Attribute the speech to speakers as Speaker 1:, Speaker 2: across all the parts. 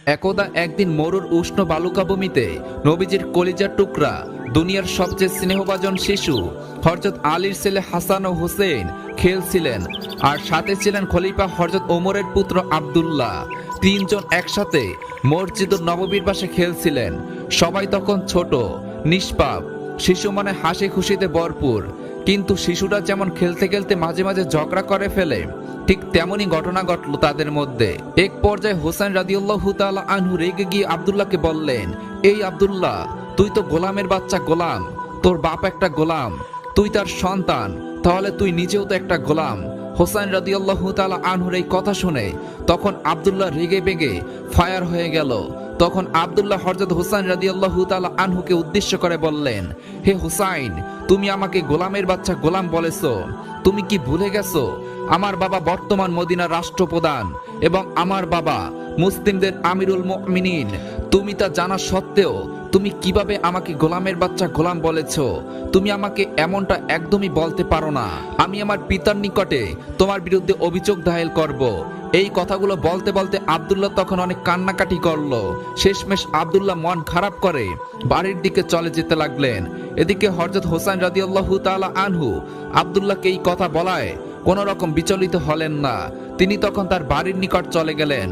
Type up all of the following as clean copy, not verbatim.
Speaker 1: একদা একদিন মরুর উষ্ণ বালুকাভূমিতে নবীজির কলিজার টুকরা দুনিয়ার সবচেয়ে স্নেহভাজন শিশু হযরত আলীর ছেলে হাসান ও হোসেন খেলছিলেন, আর সাথে ছিলেন খলিফা হযরত ওমরের পুত্র আব্দুল্লাহ। তিনজন একসাথে মসজিদুন নববীর পাশে খেলছিলেন। সবাই তখন ছোট, নিষ্পাপ, শিশু মানে হাসি খুশিতে ভরপুর। কিন্তু শিশুরা যেমন খেলতে খেলতে মাঝে মাঝে ঝগড়া করে ফেলে, ঠিক তেমনই ঘটনা ঘটল তাদের মধ্যে। এক পর্যায়ে হোসেন রাদিয়াল্লাহু তাআলা আনহু রেগে গিয়ে আব্দুল্লাহকে বললেন, এই আব্দুল্লাহ, তুই তো গোলামের বাচ্চা গোলাম, তোর বাপ একটা গোলাম, তুই তার সন্তান, তাহলে তুই নিজেও তো একটা গোলাম। হোসেন রাদিয়াল্লাহু তাআলা আনহুর এই কথা শুনে তখন আব্দুল্লাহ রেগে বেগে ফায়ার হয়ে গেল। তখন আব্দুল্লাহ হযরত হোসেন রাদিয়াল্লাহু তাআলা আনহুকে উদ্দেশ্য করে বললেন, হে হুসাইন, তুমি আমাকে গোলামের বাচ্চা গোলাম বলেছো। তুমি কি ভুলে গেছো আমার বাবা বর্তমান মদিনার রাষ্ট্রপ্রধান এবং আমার বাবা মুসলিমদের আমিরুল মুমিনিন? তুমি তা জানা সত্ত্বেও তুমি কিভাবে আমাকে গোলামের বাচ্চা গোলাম বলেছো? তুমি আমাকে এমনটা একদমই বলতে পারো না। আমি আমার পিতার নিকটে তোমার বিরুদ্ধে অভিযোগ দায়ের করব। এই কথাগুলো বলতে বলতে আব্দুল্লাহ তখন অনেক কান্নাকাটি করলো। শেষমেশ আব্দুল্লাহ মন খারাপ করে বাড়ির দিকে চলে যেতে লাগলেন। এদিকে হযরত হোসেন রাদিয়াল্লাহু তাআলা আনহু আব্দুল্লাহকে এই কথা বলায় কোনো রকম বিচলিত হলেন না। তিনি তখন তার বাড়ির নিকট চলে গেলেন।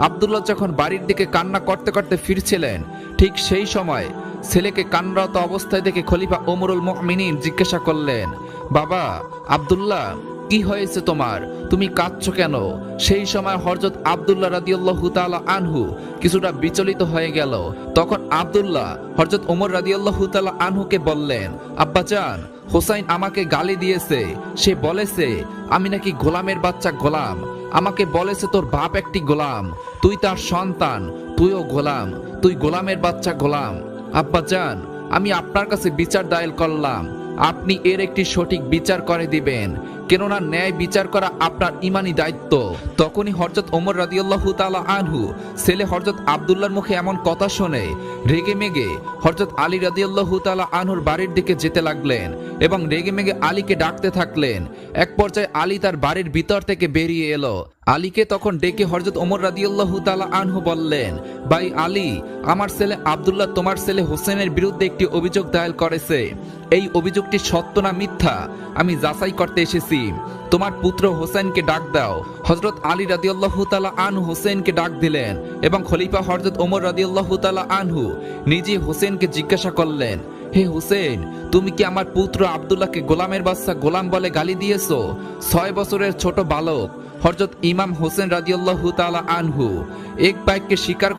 Speaker 1: আব্দুল্লাহ যখন বাড়ির দিকে কান্না করতে করতে ফিরছিলেন, ঠিক সেই সময় ছেলেকে কান্নারত অবস্থায় দেখে খলিফা ওমরুল মুমিনিন জিজ্ঞাসা করলেন, বাবা আব্দুল্লাহ, কি হয়েছে তোমার? তুমি কাঁদছো কেন? সেই সময় হযরত আব্দুল্লাহ রাদিয়াল্লাহু তাআলা আনহু কিছুটা বিচলিত হয়ে গেল। তখন আব্দুল্লাহ হযরত ওমর রাদিয়াল্লাহু তাআলা আনহুকে বললেন, আব্বাজান, হোসাইন আমাকে গালি দিয়েছে। সে বলেছে আমি নাকি গোলামের বাচ্চা গোলাম। আমাকে বলেছে তোর বাপ একটি গোলাম, তুই তার সন্তান, তুইও গোলাম, তুই গোলামের বাচ্চা গোলাম। আব্বাজান, আমি আপনার কাছে বিচার দায়ের করলাম, আপনি এর একটি সঠিক বিচার করে দিবেন, কেননা ন্যায় বিচার করা আপনার ইমানি দায়িত্ব। তখনই হযরত ওমর রাদিয়াল্লাহু তাআলা আনহু ছেলে হযরত আব্দুল্লাহর মুখে এমন কথা শুনে রেগে মেগে হযরত আলী রাদিয়াল্লাহু তাআলা আনহুর বাড়ির দিকে যেতে লাগলেন এবং রেগে মেগে আলীকে ডাকতে থাকলেন। এক পর্যায়ে আলী তার বাড়ির ভিতর থেকে বেরিয়ে এলো। আলীকে তখন ডেকে হযরত ওমর রাদিয়াল্লাহু তাআলা আনহু বললেন, ভাই আলী, আমার ছেলে আব্দুল্লাহ তোমার ছেলে হোসেনের বিরুদ্ধে একটি অভিযোগ দায়ের করেছে। এই অভিযোগটি সত্য না মিথ্যা আমি যাচাই করতে এসেছি। তোমার পুত্র হোসেনকে ডাক দাও। হযরত আলী রাদিয়াল্লাহু তাআলা আনহু হোসেনকে ডাক দিলেন এবং খলিফা হযরত ওমর রাদিয়াল্লাহু তাআলা আনহু নিজে হোসেনকে জিজ্ঞাসা করলেন, হে হোসেন, তুমি কি আমার পুত্র আব্দুল্লাহকে গোলামের বাচ্চা গোলাম বলে গালি দিয়েছো? 6 বছরের ছোট বালক হযরত ইমাম হোসেন রাদিয়াল্লাহু তাআলা আনহু এক বাক্যে স্বীকার